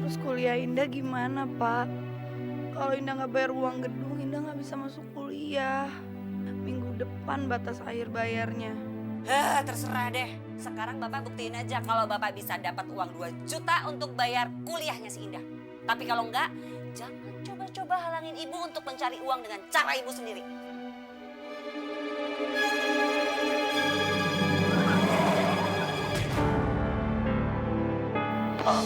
Terus kuliah Indah gimana, Pak? Kalau Indah nggak bayar uang gedung, Indah nggak bisa masuk kuliah. Minggu depan batas akhir bayarnya. Terserah deh. Sekarang Bapak buktiin aja kalau Bapak bisa dapat uang 2 juta untuk bayar kuliahnya si Indah. Tapi kalau enggak, jangan coba-coba halangin Ibu untuk mencari uang dengan cara Ibu sendiri. Pak,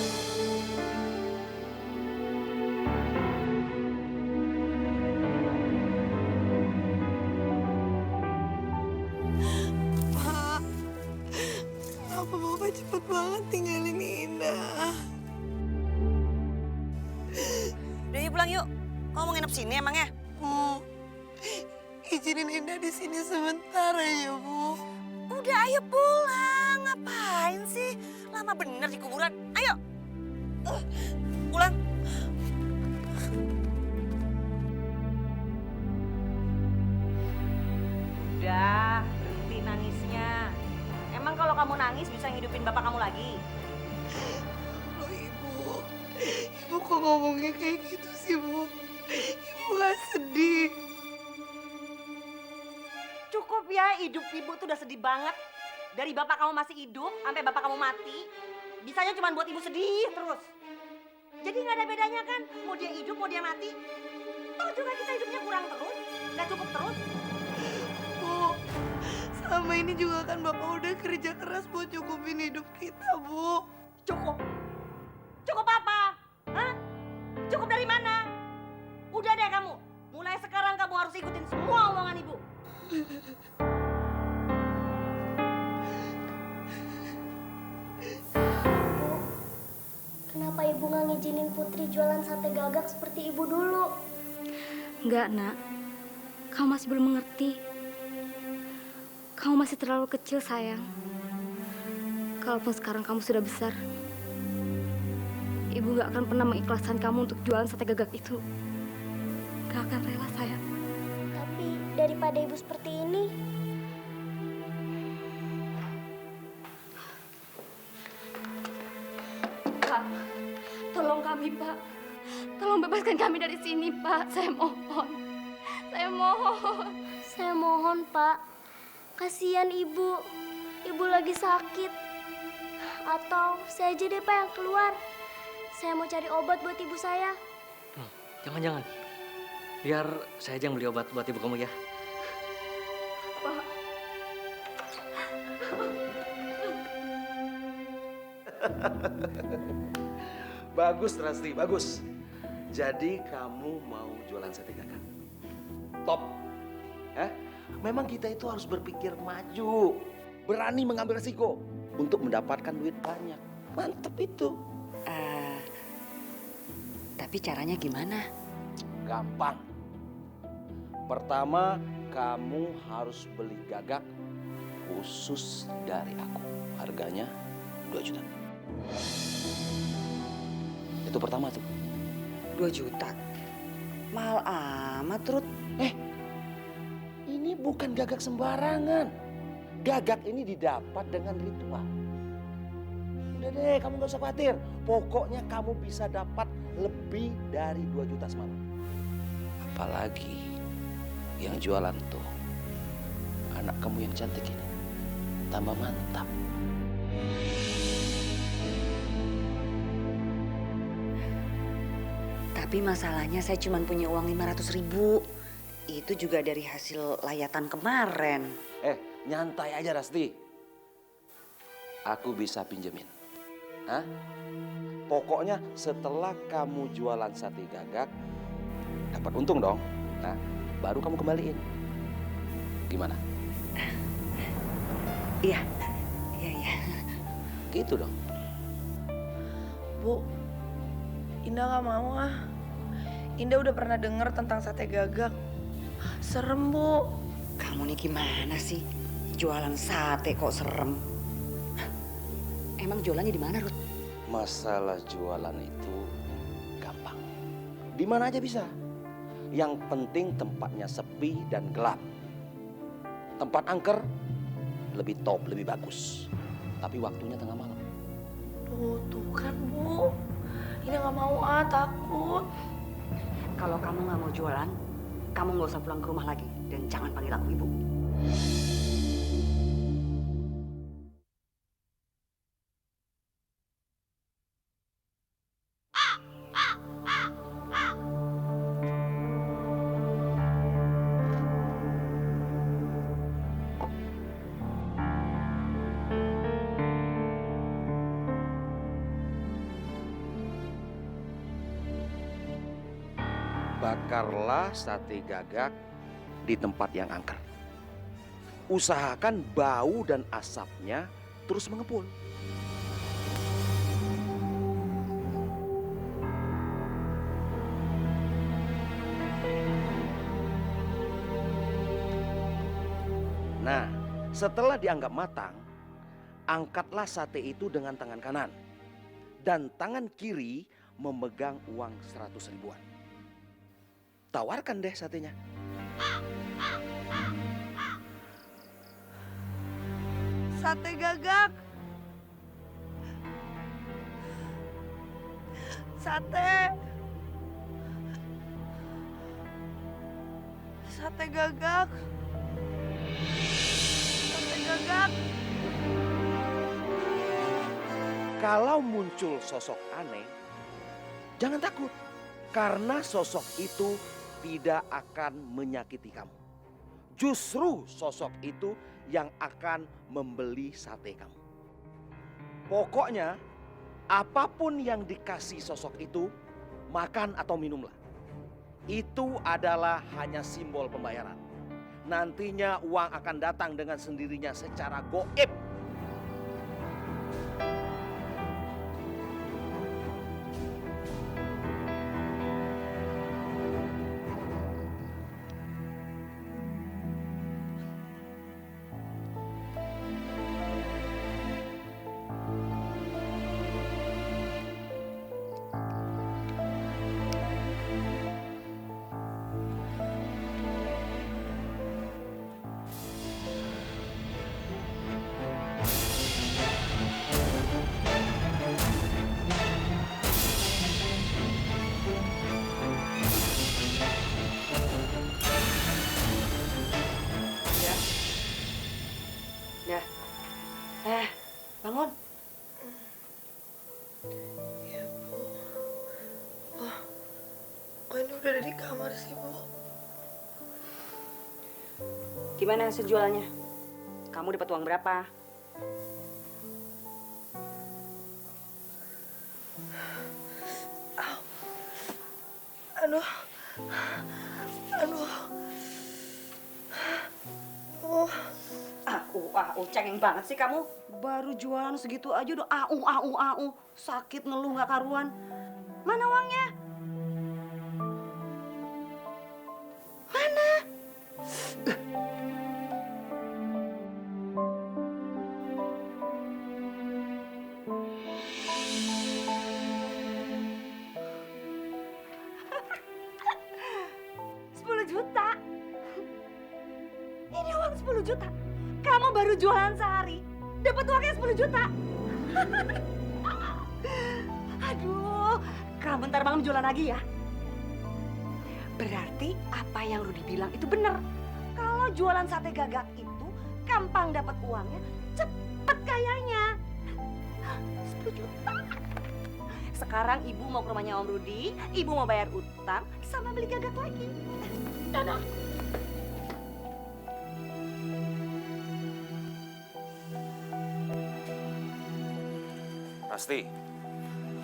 kenapa Bapak cepet banget tinggalin Indah? Udah yuk pulang yuk. Kamu mau nginep sini emangnya? Bu, izinin Indah di sini sebentar ya, Bu. Udah ayo pulang. Ngapain sih? Lama bener di kuburan. Ayo. Pulang. Udah, berhenti nangisnya. Emang kalau kamu nangis bisa ngidupin bapak kamu lagi? Loh, Ibu kok ngomongnya kayak gitu sih, Bu? Ibu gak sedih. Cukup ya, hidup ibu tuh udah sedih banget. Dari bapak kamu masih hidup sampai bapak kamu mati, bisanya cuma buat ibu sedih terus. Jadi nggak ada bedanya kan, mau dia hidup mau dia mati. Toh juga kita hidupnya kurang terus, nggak cukup terus. Bu, selama ini juga kan Bapak udah kerja keras buat cukupin hidup kita, Bu. Cukup. Cukup apa? Hah? Cukup dari mana? Udah deh kamu, mulai sekarang kamu harus ikutin semua omongan ibu. Bu, kenapa ibu nggak ngizinin Putri jualan sate gagak seperti ibu dulu? Enggak, Nak. Kamu masih belum mengerti. Kamu masih terlalu kecil, sayang. Kalaupun sekarang kamu sudah besar, Ibu gak akan pernah mengikhlaskan kamu untuk jualan sate gagak itu. Gak akan rela, sayang. Tapi daripada ibu seperti ini, Pak, tolong kami, Pak. Tolong bebaskan kami dari sini, Pak. Saya mohon. Saya mohon. saya mohon Pak, kasihan ibu. Ibu lagi sakit. Atau saya aja deh Pak yang keluar. Saya mau cari obat buat ibu saya. Jangan. Biar saya aja yang beli obat buat ibu kamu ya. Pak. Bagus, Rasti, bagus. Jadi kamu mau jualan sate gagak? Top. Memang kita itu harus berpikir maju. Berani mengambil resiko untuk mendapatkan duit banyak. Mantep itu. Tapi caranya gimana? Gampang. Pertama, kamu harus beli gagak khusus dari aku. Harganya 2 juta. Itu pertama tuh. 2 juta? Mahal amat, Rut. Ini bukan gagak sembarangan. Gagak ini didapat dengan ritual. Udah deh, kamu gak usah khawatir. Pokoknya kamu bisa dapat lebih dari 2 juta semalam. Apalagi yang jualan tuh anak kamu yang cantik ini. Tambah mantap. Tapi masalahnya saya cuma punya uang 500.000. Itu juga dari hasil layatan kemarin. Nyantai aja, Rasti. Aku bisa pinjemin. Pokoknya setelah kamu jualan sate gagak, dapat untung dong. Baru kamu kembaliin. Gimana? Iya. Gitu dong. Bu, Indah gak mau ah. Indah udah pernah denger tentang sate gagak. Serem, Bu. Kamu nih gimana sih? Jualan sate kok serem? Emang jualannya di mana, Rut? Masalah jualan itu gampang. Di mana aja bisa. Yang penting tempatnya sepi dan gelap. Tempat angker lebih top, lebih bagus. Tapi waktunya tengah malam. Tuh kan, Bu. Indah Nggak mau ah, takut. Kalau kamu nggak mau jualan, kamu nggak usah pulang ke rumah lagi dan jangan panggil aku ibu. Bakarlah sate gagak di tempat yang angker. Usahakan bau dan asapnya terus mengepul. Nah, setelah dianggap matang, angkatlah sate itu dengan tangan kanan. Dan tangan kiri memegang uang 100 ribuan. Tawarkan deh satenya. Sate gagak. Sate. Sate gagak. Sate gagak. Kalau muncul sosok aneh, jangan takut. Karena sosok itu tidak akan menyakiti kamu. Justru sosok itu yang akan membeli sate kamu. Pokoknya apapun yang dikasih sosok itu, makan atau minumlah. Itu adalah hanya simbol pembayaran. Nantinya uang akan datang dengan sendirinya secara goib. Ya, bangun. Ya, Bu. Oh, kok ini udah ada di kamar sih, Bu? Gimana hasil jualannya? Kamu dapat uang berapa? Aduh. Aduh. Oh. Cengeng banget sih kamu. Baru jualan segitu aja udah au. Sakit ngeluh nggak karuan. Mana uangnya? Mana? Juta. Ini uang 10 juta. Kamu baru jualan sehari, dapat uangnya 10 juta. Aduh, kamu ntar malam jualan lagi ya. Berarti apa yang Rudi bilang itu benar. Kalau jualan sate gagak itu gampang dapat uangnya, cepet kayanya. 10 juta. Sekarang ibu mau ke rumahnya Om Rudi, ibu mau bayar utang sama beli gagak lagi. Dadah. Pasti,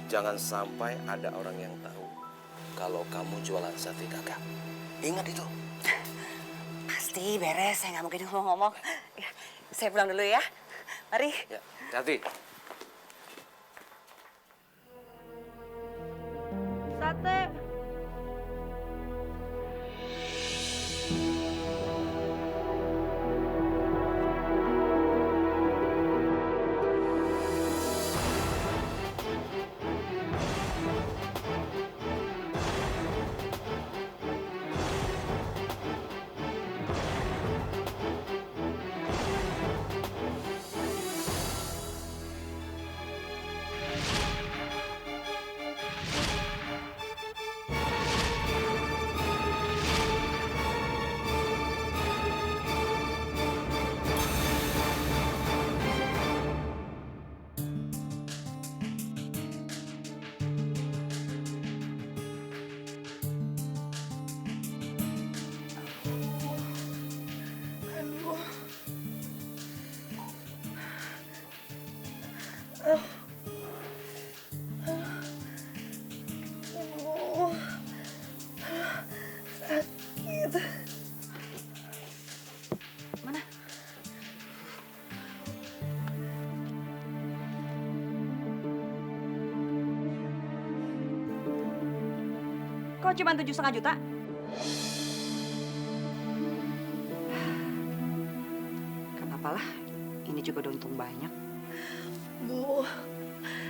jangan sampai ada orang yang tahu kalau kamu jualan sate gagak. Ingat itu. Pasti beres, saya nggak mungkin ngomong-ngomong. Ya, saya pulang dulu ya. Mari. Ya, hati. Sate. Kok cuma 7,5 juta? Gak apa-apalah, ini juga udah untung banyak. Bu,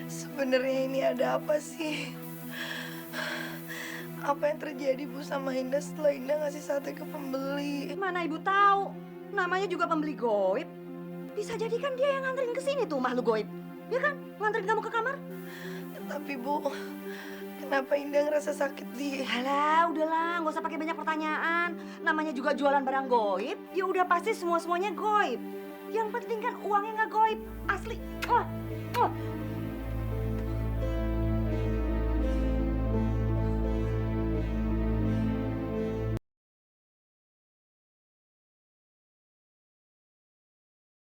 sebenarnya ini ada apa sih? Apa yang terjadi Bu sama Indah setelah Indah ngasih sate ke pembeli? Mana ibu tahu? Namanya juga pembeli goib. Bisa jadi kan dia yang nganterin ke sini tuh makhluk goib. Ya kan? Nganterin kamu ke kamar. Tapi Bu, kenapa Indah ngerasa sakit di... Alah, udahlah, nggak usah pakai banyak pertanyaan. Namanya juga jualan barang goib, ya udah pasti semua-semuanya goib. Yang penting kan uangnya nggak goib, asli.